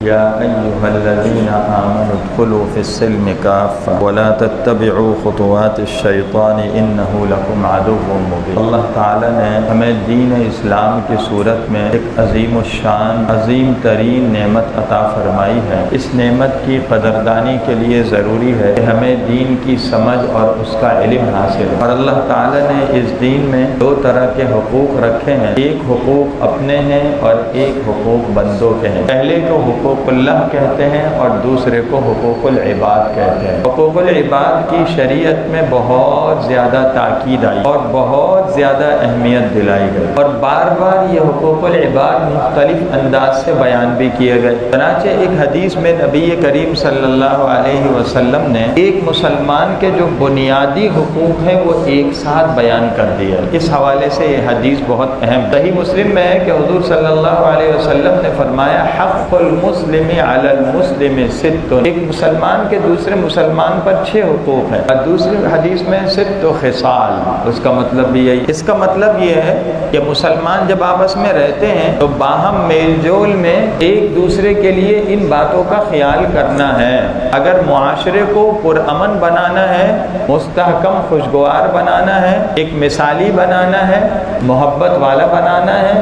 یا ایھا الذین آمنوا ادخلوا فی السلم کافۃ ولا تتبعوا خطوات الشیطان انہ لکم عدو مبین۔ اللہ تعالیٰ نے ہمیں دین اسلام کی صورت میں ایک عظیم الشان عظیم ترین نعمت عطا فرمائی ہے۔ اس نعمت کی قدردانی کے لیے ضروری ہے کہ ہمیں دین کی سمجھ اور اس کا علم حاصل ہو۔ اور اللہ تعالیٰ نے اس دین میں دو طرح کے حقوق رکھے ہیں، ایک حقوق اپنے ہیں اور ایک حقوق بندوں کے ہیں۔ پہلے کو حقوق اللہ کہتے ہیں اور دوسرے کو حقوق العباد کہتے ہیں۔ حقوق العباد کی شریعت میں بہت زیادہ تاکید آئی اور بہت زیادہ اہمیت دلائی گئی، اور بار بار یہ حقوق العباد مختلف انداز سے بیان بھی کیے گئے۔ چنانچہ ایک حدیث میں نبی کریم صلی اللہ علیہ وسلم نے ایک مسلمان کے جو بنیادی حقوق ہیں وہ ایک ساتھ بیان کر دیا۔ اس حوالے سے یہ حدیث بہت اہم ہے۔ صحیح مسلم میں ہے کہ حضور صلی اللہ علیہ وسلم نے فرمایا حق المسلم علی المسلم ست، ایک مسلمان کے دوسرے مسلمان پر 6 حقوق ہیں، اور دوسری حدیث میں 6 خصال، اس کا مطلب بھی یہی۔ اس کا مطلب یہ ہے کہ مسلمان جب آپس میں رہتے ہیں تو باہم میل جول میں ایک دوسرے کے لیے ان باتوں کا خیال کرنا ہے۔ اگر معاشرے کو پرامن بنانا ہے، مستحکم خوشگوار بنانا ہے، ایک مثالی بنانا ہے، محبت والا بنانا ہے،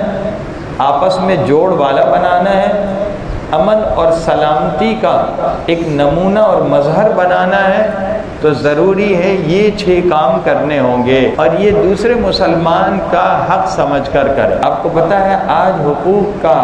آپس میں جوڑ والا بنانا ہے، امن اور سلامتی کا ایک نمونہ اور مظہر بنانا ہے، تو ضروری ہے یہ 6 کام کرنے ہوں گے، اور یہ دوسرے مسلمان کا حق سمجھ کر کریں۔ آپ کو پتہ ہے آج حقوق کا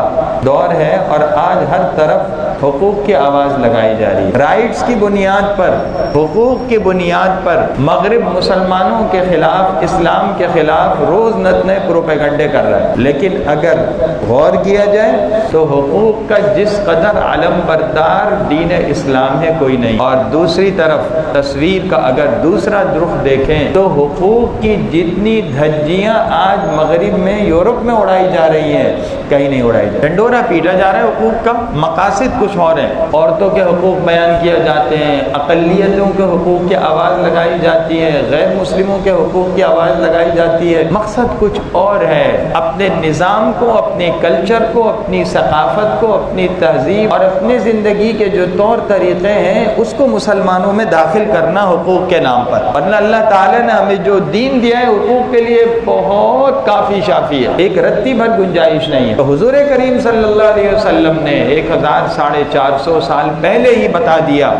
دور ہے، اور آج ہر طرف حقوق کی آواز لگائی جا رہی ہے۔ رائٹس کی بنیاد پر، حقوق کی بنیاد پر مغرب مسلمانوں کے خلاف، اسلام کے خلاف روز نئے پروپیگنڈے کر رہا ہے، لیکن اگر غور کیا جائے تو حقوق کا جس قدر علم بردار دین اسلام ہے کوئی نہیں۔ اور دوسری طرف تصویر کا اگر دوسرا رخ دیکھیں تو حقوق کی جتنی دھجیاں آج مغرب میں، یورپ میں اڑائی جا رہی ہیں، کہیں نہیں اڑائی جا رہی۔ ڈنڈورا پیٹا جا رہا ہے حقوق کا، مقاصد کچھ اور ہیں۔ عورتوں کے حقوق بیان کیے جاتے ہیں، اقلیتوں کے حقوق کی آواز لگائی جاتی ہے، غیر مسلموں کے حقوق کی آواز لگائی جاتی ہے، مقصد کچھ اور ہے۔ اپنے نظام کو، اپنے کلچر کو، اپنی ثقافت کو، اپنی تہذیب اور اپنی زندگی کے جو طور طریقے ہیں اس کو مسلمانوں میں داخل کرنا حقوق کے نام پر۔ ورنہ اللہ تعالیٰ نے ہمیں جو دین دیا ہے حقوق کے لیے بہت کافی شافی ہے، ایک رتی بھر گنجائش نہیں ہے۔ تو حضور کریم صلی اللہ علیہ وسلم نے 1450 سال پہلے ہی بتا دیا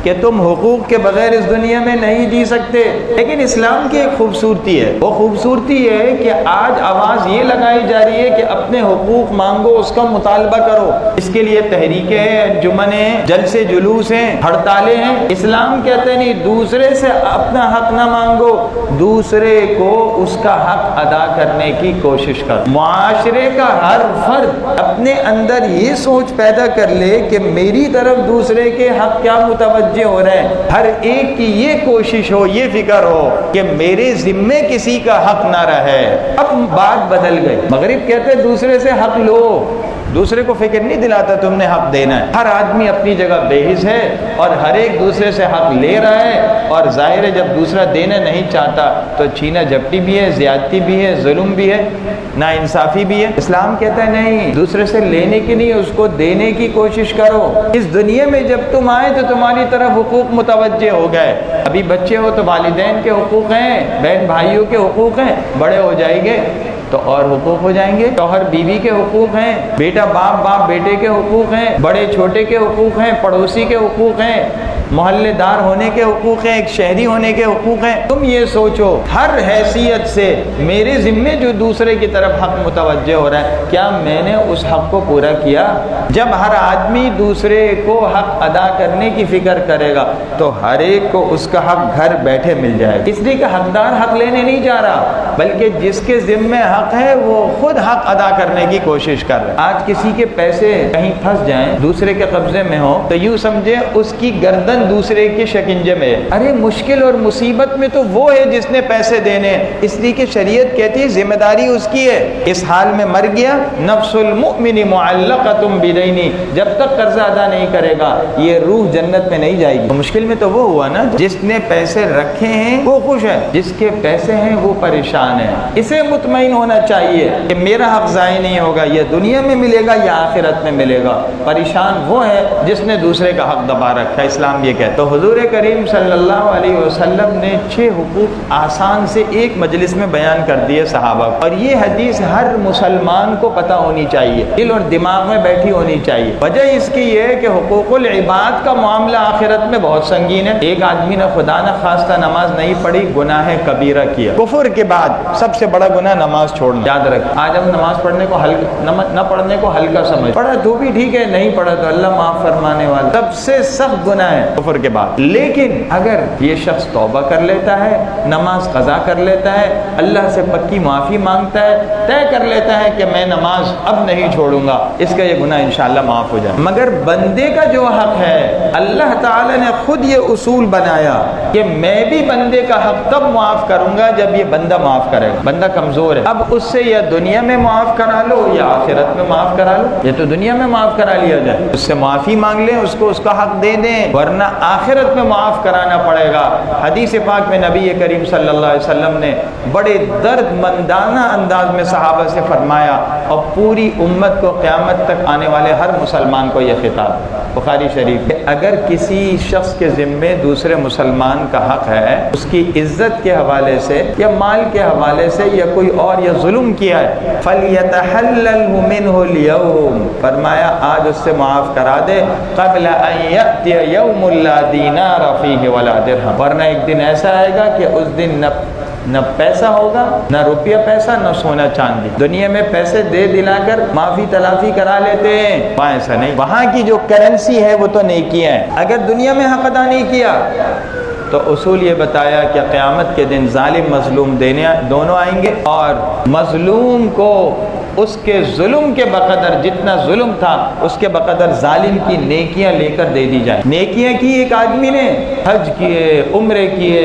کہ تم حقوق کے بغیر اس دنیا میں نہیں جی سکتے۔ لیکن اسلام کی ایک خوبصورتی ہے، وہ خوبصورتی ہے کہ آج آواز یہ لگائی جا رہی ہے کہ اپنے حقوق مانگو، اس کا مطالبہ کرو۔ اس کے لیے تحریکیں ہیں، انجمن ہیں، جلسے جلوس ہیں، ہڑتالیں ہیں۔ اسلام کہتے نہیں دوسرے سے اپنا حق نہ مانگو، دوسرے کو اس کا حق ادا کرنے کی کوشش کرو۔ معاشرے کا ہر فرد اپنے اندر یہ سوچ پیدا کر لے کہ میری طرف دوسرے کے حق کیا متوجہ ہو رہے ہیں، ہر ایک کی یہ کوشش ہو، یہ فکر ہو کہ میرے ذمے کسی کا حق نہ رہے۔ اب بات بدل گئی، مغرب کہتے دوسرے سے حق لو، دوسرے کو فکر نہیں دلاتا تم نے حق دینا ہے۔ ہر آدمی اپنی جگہ بے حس ہے اور ہر ایک دوسرے سے حق لے رہا ہے، اور ظاہر ہے جب دوسرا دینا نہیں چاہتا تو چھینا جھپٹی بھی ہے، زیادتی بھی ہے، ظلم بھی ہے، ناانصافی بھی ہے۔ اسلام کہتا ہے نہیں، دوسرے سے لینے کی نہیں، اس کو دینے کی کوشش کرو۔ اس دنیا میں جب تم آئے تو تمہاری طرف حقوق متوجہ ہو گئے۔ ابھی بچے ہو تو والدین کے حقوق ہیں، بہن بھائیوں کے حقوق ہیں، بڑے ہو جائیں گے تو اور حقوق ہو جائیں گے، شوہر بیوی کے حقوق ہیں، بیٹا باپ بیٹے کے حقوق ہیں، بڑے چھوٹے کے حقوق ہیں، پڑوسی کے حقوق ہیں، محلے دار ہونے کے حقوق ہیں، ایک شہری ہونے کے حقوق ہیں۔ تم یہ سوچو ہر حیثیت سے میرے ذمے جو دوسرے کی طرف حق متوجہ ہو رہا ہے، کیا میں نے اس حق کو پورا کیا؟ جب ہر آدمی دوسرے کو حق ادا کرنے کی فکر کرے گا تو ہر ایک کو اس کا حق گھر بیٹھے مل جائے گا۔ اس لیے کہ حقدار حق لینے نہیں جا رہا، بلکہ جس کے ذمے حق ہے وہ خود حق ادا کرنے کی کوشش کر رہا ہے۔ آج کسی کے پیسے کہیں پھنس جائیں، دوسرے کے قبضے میں ہو، تو یوں سمجھے اس کی گردن گردن دوسرے کے شکنجے میں. ارے مشکل اور مصیبت میں تو وہ ہے جس نے پیسے دینے ہیں، اس لیے کہ شریعت کہتی ہے ذمہ داری اس کی ہے. اس حال میں مر گیا، نفس المؤمن معلقۃ بدینی، جب تک قرضہ ادا نہیں کرے گا یہ روح جنت میں نہیں جائے گی. تو مشکل میں تو وہ ہوا نا جس نے پیسے رکھے ہیں وہ خوش ہے، جس کے پیسے ہیں وہ پریشان ہے. اسے مطمئن ہونا چاہیے کہ میرا حق ضائع نہیں ہوگا، یہ دنیا میں ملے گا یا آخرت میں ملے گا. پریشان وہ ہے جس نے دوسرے کا حق دبا رکھا. اسلام یہ کہتا. تو حضور کریم صلی اللہ علیہ وسلم نے 6 حقوق آسان سے ایک مجلس میں بیان کر دیے صحابہ کو، اور یہ حدیث ہر مسلمان کو پتہ ہونی چاہیے، دل اور دماغ میں بیٹھی ہونی چاہیے. وجہ اس کی یہ ہے کہ حقوق العباد کا معاملہ آخرت میں بہت سنگین ہے. ایک آدمی نے خدا نہ خواستہ نماز نہیں پڑھی، گناہ کبیرہ کیا. کفر کے بعد سب سے بڑا گناہ نماز چھوڑنا. یاد رکھ، آج ہم نماز پڑھنے کو نہ پڑھنے کو ہلکا سمجھ، پڑھا تو بھی ٹھیک ہے، نہیں پڑھا تو اللہ معاف فرمانے والا. سب سے سخت گناہ ہے کفر کے بعد. لیکن اگر یہ شخص توبہ کر لیتا ہے، نماز قضا کر لیتا ہے، اللہ سے پکی معافی مانگتا ہے، طے کر لیتا ہے کہ میں نماز اب نہیں چھوڑوں گا، اس کا یہ گناہ انشاءاللہ معاف ہو جائے. مگر بندے کا جو حق ہے، اللہ تعالی نے خود یہ اصول بنایا کہ میں بھی بندے کا حق تب معاف کروں گا جب یہ بندہ معاف کرے گا. بندہ کمزور ہے، اب اس سے یا دنیا میں معاف کرا لو یا آخرت میں معاف کرا لو. یہ تو دنیا میں معاف کرا لیا جائے، اس سے معافی مانگ لیں، اس کو اس کا حق دے دیں، ورنہ آخرت میں معاف کرانا پڑے گا. حدیث پاک میں نبی کریم صلی اللہ علیہ وسلم نے بڑے درد مندانہ انداز میں صحابہ سے فرمایا، اور پوری امت کو قیامت تک آنے والے ہر مسلمان کو یہ خطاب. بخاری شریف کہ اگر کسی شخص کے ذمے دوسرے مسلمان کا حق ہے، اس کی عزت کے حوالے سے یا مال کے حوالے سے یا کوئی اور یا ظلم کیا ہے، فَلْيَتَحَلَّلْهُ مِنْهُ الْيَوْمِ، فرمایا آج اس سے معاف کرا دے، قبل ان يأتي يوم لا دینار فیہ ولا درہم، ورنہ ایک دن ایسا آئے گا کہ اس دن نہ پیسہ ہوگا، نہ روپیہ پیسہ، نہ سونا چاندی. دنیا میں پیسے دے دلا کر معافی تلافی کرا لیتے ہیں، وہاں ایسا نہیں. وہاں کی جو کرنسی ہے وہ تو نیکیاں ہیں. اگر دنیا میں حق ادا نہیں کیا تو اصول یہ بتایا کہ قیامت کے دن ظالم مظلوم دونوں آئیں گے، اور مظلوم کو اس کے ظلم کے بقدر جتنا ظلم تھا اس کے بقدر ظالم کی نیکیاں لے کر دے دی جائیں. نیکیاں کی ایک آدمی نے، حج کیے، عمرے کیے،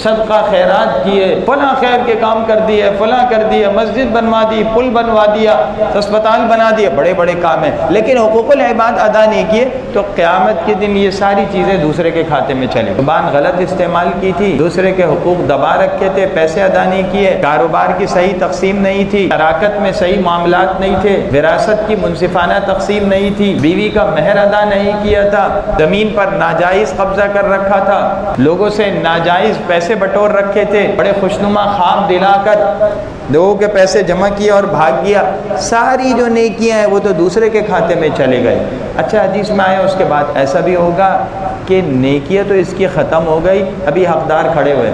صدقہ خیرات کیے، فلاں خیر کے کام کر دیے، فلاں کر دیا، مسجد بنوا دی، پل بنوا دیا، اسپتال بنا دیا، بڑے بڑے کام ہیں، لیکن حقوق العباد ادا نہیں کیے تو قیامت کے دن یہ ساری چیزیں دوسرے کے کھاتے میں چلے. زبان غلط استعمال کی تھی، دوسرے کے حقوق دبا رکھے تھے، پیسے ادا نہیں کیے، کاروبار کی صحیح تقسیم نہیں تھی، شراکت میں صحیح معاملات نہیں تھے، وراثت کی منصفانہ تقسیم نہیں تھی، بیوی کا مہر ادا نہیں کیا تھا، زمین پر ناجائز قبضہ کر رکھا تھا، لوگوں سے ناجائز پیسے بٹور رکھے تھے، بڑے خوشنما خواب دلا کر لوگوں کے پیسے جمع کیا اور بھاگ گیا. ساری جو نیکیاں ہیں وہ تو دوسرے کے کھاتے میں چلے گئے. اچھا حدیث میں آیا اس کے بعد ایسا بھی ہوگا کہ نیکیاں تو اس کی ختم ہو گئی، ابھی حقدار کھڑے ہوئے،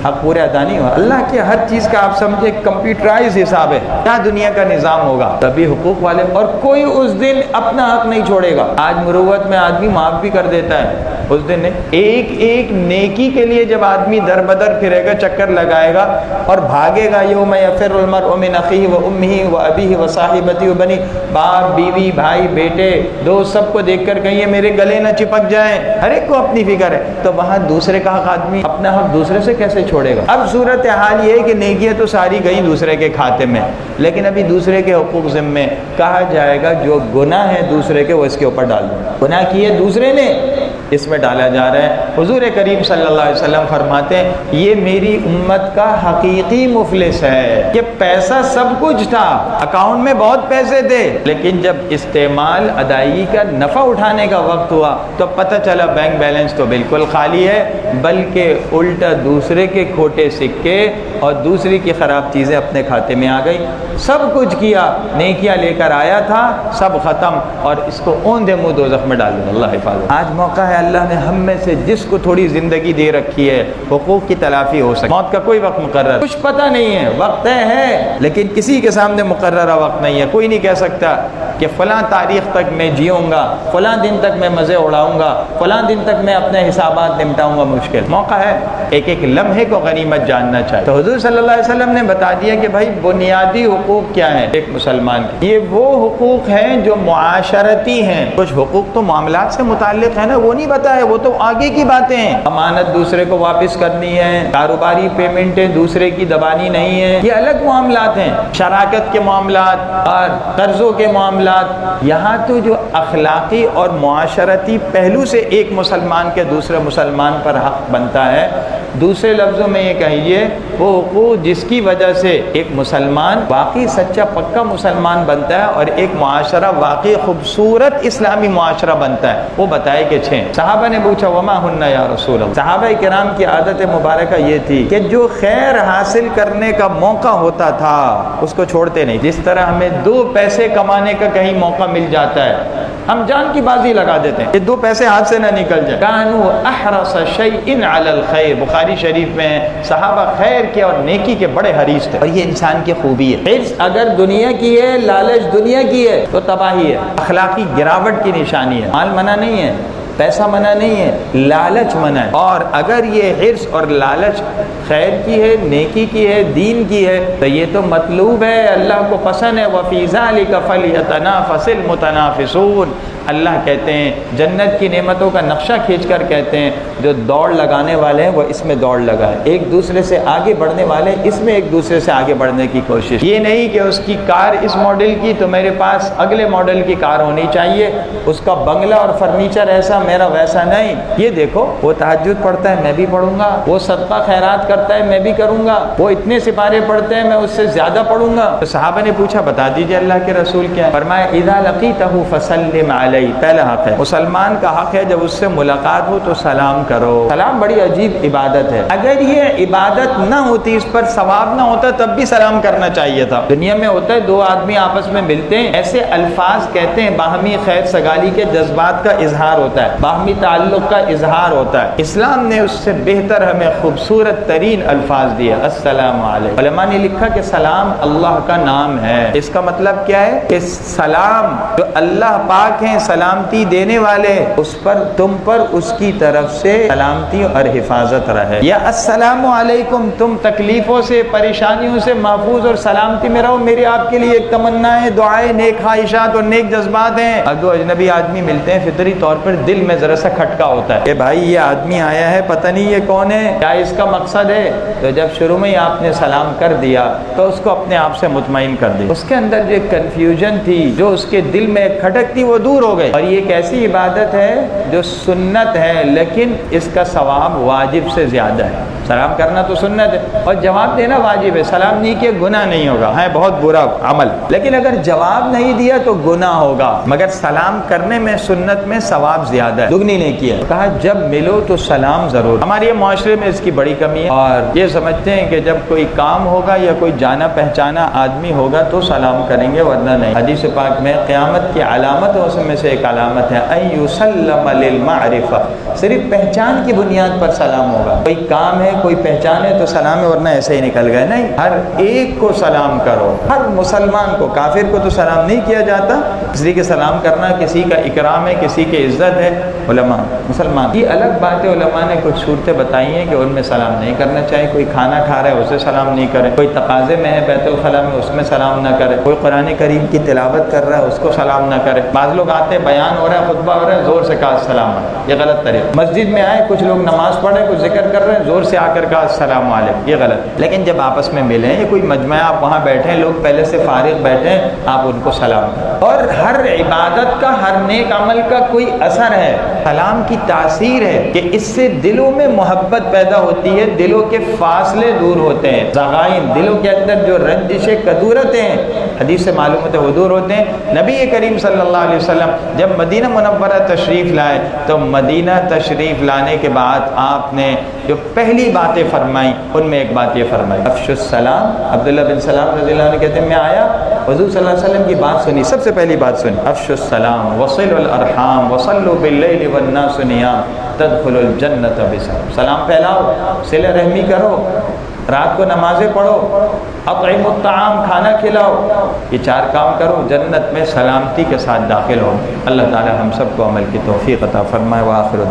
حق پورے ادا نہیں ہوا. اللہ کے ہر چیز کا آپ سمجھے کمپیوٹرائز حساب ہے، کیا دنیا کا نظام ہوگا. تبھی حقوق والے، اور کوئی اس دن اپنا حق نہیں چھوڑے گا. آج مروت میں آدمی معاف بھی کر دیتا ہے، اس دن ایک ایک نیکی کے لیے جب آدمی در بدر پھرے گا، چکر لگائے گا اور بھاگے گا. یوم یفر المرء من اخیہ و امہ و ابیہ و صاحبتہ و بنیہ، باپ بیوی بھائی بیٹے دوست سب کو دیکھ کر کہیں میرے گلے نہ چپک جائیں، ہر ایک کو اپنی فکر ہے. تو وہاں دوسرے کا حق آدمی اپنا حق دوسرے سے کیسے چھوڑے گا. اب صورتحال یہ ہے کہ نیکیاں تو ساری گئی دوسرے کے کھاتے میں، لیکن ابھی دوسرے کے حقوق ذمے. کہا جائے گا جو گناہ ہے دوسرے کے وہ اس کے اوپر ڈال دو. گناہ کیے دوسرے نے، اس میں ڈالا جا رہا ہے. حضور کریم صلی اللہ علیہ وسلم فرماتے ہیں یہ میری امت کا حقیقی مفلس ہے کہ پیسہ سب کچھ تھا، اکاؤنٹ میں بہت پیسے تھے، لیکن جب استعمال ادائیگی کا نفع اٹھانے کا وقت ہوا تو پتہ چلا بینک بیلنس تو بالکل خالی ہے، بلکہ الٹا دوسرے کے کھوٹے سکے اور دوسری کی خراب چیزیں اپنے کھاتے میں آ گئی. سب کچھ کیا، نیکیاں لے کر آیا تھا، سب ختم، اور اس کو اوندے منہ دوزخ میں ڈال دیا. اللہ حفاظت. آج موقع ہے، اللہ نے ہم میں سے جس کو تھوڑی زندگی دے رکھی ہے حقوق کی تلافی ہو سکے. موت کا کوئی وقت مقرر کچھ پتہ نہیں ہے، وقت ہے لیکن کسی کے سامنے مقررہ وقت نہیں ہے. کوئی نہیں کہہ سکتا کہ فلاں تاریخ تک میں جیوں گا، فلاں دن تک میں مزے اڑاؤں گا، فلاں دن تک میں اپنے حسابات نمٹاؤں گا، مشکل موقع ہے۔ ایک ایک لمحے کو غنیمت جاننا چاہیے۔ تو حضور صلی اللہ علیہ وسلم نے بتا دیا کہ بھائی بنیادی حقوق کیا ہیں ایک مسلمان کے۔ یہ وہ حقوق ہیں جو معاشرتی ہیں، کچھ حقوق تو معاملات سے متعلق ہے نا، وہ نہیں بتائے، وہ تو آگے کی باتیں ہیں۔ امانت دوسرے کو واپس کرنی ہے، کاروباری پیمنٹیں دوسرے کی دبانی نہیں ہے، یہ الگ معاملات ہیں۔ شراکت کے معاملات اور قرضوں کے معاملات، یہاں تو جو اخلاقی اور معاشرتی پہلو سے ایک مسلمان کے دوسرے مسلمان پر حق بنتا ہے، دوسرے لفظوں میں یہ کہیے وہ حقوق جس کی وجہ سے ایک مسلمان واقعی سچا پکا مسلمان بنتا ہے اور ایک معاشرہ واقعی خوبصورت اسلامی معاشرہ بنتا ہے، وہ بتائے کہ 6۔ صحابہ نے پوچھا وما ہن یا رسول اللہ، صحابہ کرام کی عادت مبارکہ یہ تھی کہ جو خیر حاصل کرنے کا موقع ہوتا تھا اس کو چھوڑتے نہیں۔ جس طرح ہمیں 2 پیسے کمانے کا کہیں موقع مل جاتا ہے، ہم جان کی بازی لگا دیتے ہیں کہ 2 پیسے ہاتھ سے نہ نکل جائے۔ کانوا احرص شیء علی الخیر، بخاری شریف میں صحابہ خیر کے اور نیکی کے بڑے حریص تھے، اور یہ انسان کی خوبی ہے۔ حرص اگر دنیا کی ہے، لالچ دنیا کی ہے تو تباہی ہے، اخلاقی گراوٹ کی نشانی ہے۔ مال منع نہیں ہے، پیسہ منع نہیں ہے، لالچ منع ہے۔ اور اگر یہ حرص اور لالچ خیر کی ہے، نیکی کی ہے، دین کی ہے تو یہ تو مطلوب ہے، اللہ کو پسند ہے۔ وَفِي ذَلِكَ فَلْيَتَنَافَسِ الْمُتَنَافِسُونَ، اللہ کہتے ہیں جنت کی نعمتوں کا نقشہ کھینچ کر کہتے ہیں جو دوڑ لگانے والے ہیں وہ اس میں دوڑ لگائیں، ایک دوسرے سے آگے بڑھنے والے اس میں ایک دوسرے سے آگے بڑھنے کی کوشش۔ یہ نہیں کہ اس کی کار اس ماڈل کی تو میرے پاس اگلے ماڈل کی کار ہونی چاہیے، اس کا بنگلہ اور فرنیچر ایسا میرا ویسا نہیں۔ یہ دیکھو وہ تہجد پڑھتا ہے میں بھی پڑھوں گا، وہ صدقہ خیرات کرتا ہے میں بھی کروں گا، وہ اتنے سپارے پڑھتے ہیں میں اس سے زیادہ پڑھوں گا۔ تو صحابہ نے پوچھا بتا دیجئے اللہ کے رسول کیا ہے؟ فرمایا اذا لقیتہ فسلم علیہ، پہلا حق ہے مسلمان کا حق ہے جب اس سے ملاقات ہو تو سلام کرو۔ سلام بڑی عجیب عبادت ہے، اگر یہ عبادت نہ ہوتی، اس پر ثواب نہ ہوتا تب بھی سلام کرنا چاہیے تھا۔ دنیا میں ہوتا ہے 2 آدمی آپس میں ملتے ہیں، ایسے الفاظ کہتے ہیں باہمی خیر سگالی کے جذبات کا اظہار ہوتا ہے، باہمی تعلق کا اظہار ہوتا ہے۔ اسلام نے اس سے بہتر ہمیں خوبصورت ترین الفاظ دیے، السلام علیکم۔ علماء نے لکھا کہ سلام اللہ کا نام ہے۔ اس کا مطلب کیا ہے کہ سلام جو اللہ پاک ہیں سلامتی دینے والے، اس پر تم پر اس کی طرف سے سلامتی اور حفاظت رہے، یا السلام علیکم تم تکلیفوں سے پریشانیوں سے محفوظ اور سلامتی میں رہو۔ میری آپ کے لیے ایک تمنا ہے، دعائیں، نیک خواہشات اور نیک جذبات ہیں۔ اب 2 اجنبی آدمی ملتے ہیں فطری طور پر دل میں ذرا سا کھٹکا ہوتا ہے کہ بھائی یہ آدمی آیا ہے پتہ نہیں یہ کون ہے، کیا اس کا مقصد ہے؟ تو جب شروع میں ہی آپ نے سلام کر دیا تو اس کو اپنے آپ سے مطمئن کر دیا، اس کے اندر جو کنفیوژن تھی، جو اس کے دل میں کھٹک تھی، وہ دور ہو گئی۔ اور یہ ایک ایسی عبادت ہے جو سنت ہے لیکن اس کا ثواب واجب سے زیادہ ہے۔ سلام کرنا تو سنت ہے اور جواب دینا واجب ہے۔ سلام نہیں کیا گناہ نہیں ہوگا، ہے بہت برا عمل، لیکن اگر جواب نہیں دیا تو گناہ ہوگا، مگر سلام کرنے میں سنت میں ثواب زیادہ ہے، دگنی نہیں کیا۔ کہا جب ملو تو سلام ضرور۔ ہمارے معاشرے میں اس کی بڑی کمی ہے اور یہ سمجھتے ہیں کہ جب کوئی کام ہوگا یا کوئی جانا پہچانا آدمی ہوگا تو سلام کریں گے ورنہ نہیں۔ حدیث پاک میں قیامت کی علامتوں میں سے ایک علامت ہے ان یسلم للمعرفہ، صرف پہچان کی بنیاد پر سلام ہوگا۔ کوئی کام ہے کوئی پہچان ہے تو سلام ہے ورنہ ایسے ہی نکل گئے، نہیں، ہر ایک کو سلام کرو، ہر مسلمان کو، کافر کو تو سلام نہیں کیا جاتا، اس لیے کہ سلام کرنا کسی کا اکرام ہے، کسی کی عزت ہے۔ علماء مسلمان یہ الگ بات ہے، علماء نے کچھ صورتیں بتائی ہیں کہ ان میں سلام نہیں کرنا چاہیے، کوئی کھانا کھا رہا ہے اسے سلام نہیں کرے، کوئی تقاضے میں ہے بیت الخلاء میں اس میں سلام نہ کرے، کوئی قرآن کریم کی تلاوت کر رہا ہے اس کو سلام نہ کرے۔ بعض لوگ آتے ہیں بیان ہو رہا ہے خطبہ ہو رہا ہے زور سے کہا السلام علیکم، یہ غلط طریقہ۔ مسجد میں آئے کچھ لوگ نماز پڑھے کچھ ذکر کر رہے ہیں زور سے آ کر کہا السلام علیکم، یہ غلط۔ لیکن جب آپس میں ملیں یا کوئی مجمع آپ وہاں بیٹھے لوگ پہلے سے فارغ بیٹھے آپ ان کو سلام کریں۔ اور ہر عبادت کا ہر نیک عمل کا کوئی اثر ہے، سلام کی تاثیر ہے کہ اس سے دلوں میں محبت پیدا ہوتی ہے، دلوں کے فاصلے دور ہوتے ہیں، ذغائن دلوں کے اندر جو رنجشیں کدورتیں ہیں حدیث سے معلوم ہوتے وہ دور ہوتے ہیں۔ نبی کریم صلی اللہ علیہ وسلم جب مدینہ منورہ تشریف لائے تو مدینہ تشریف لانے کے بعد آپ نے جو پہلی باتیں فرمائیں ان میں ایک بات یہ فرمائی افشوا السلام۔ عبداللہ بن سلام رضی اللہ عنہ کہتے ہیں میں آیا حضور صلی اللہ علیہ وسلم کی بات سنی، سب سے پہلی بات سنی افشوا السلام وصلوا الارحام وصلوا باللیل والناس نیام تدخلوا الجنۃ بسلام، سلام پھیلاؤ، صلہ رحمی کرو، رات کو نمازیں پڑھو، اطعم الطعام کھانا کھلاؤ، یہ 4 کام کرو، جنت میں سلامتی کے ساتھ داخل ہو۔ اللہ تعالی ہم سب کو عمل کی توفیق عطا فرمائے۔ وآخر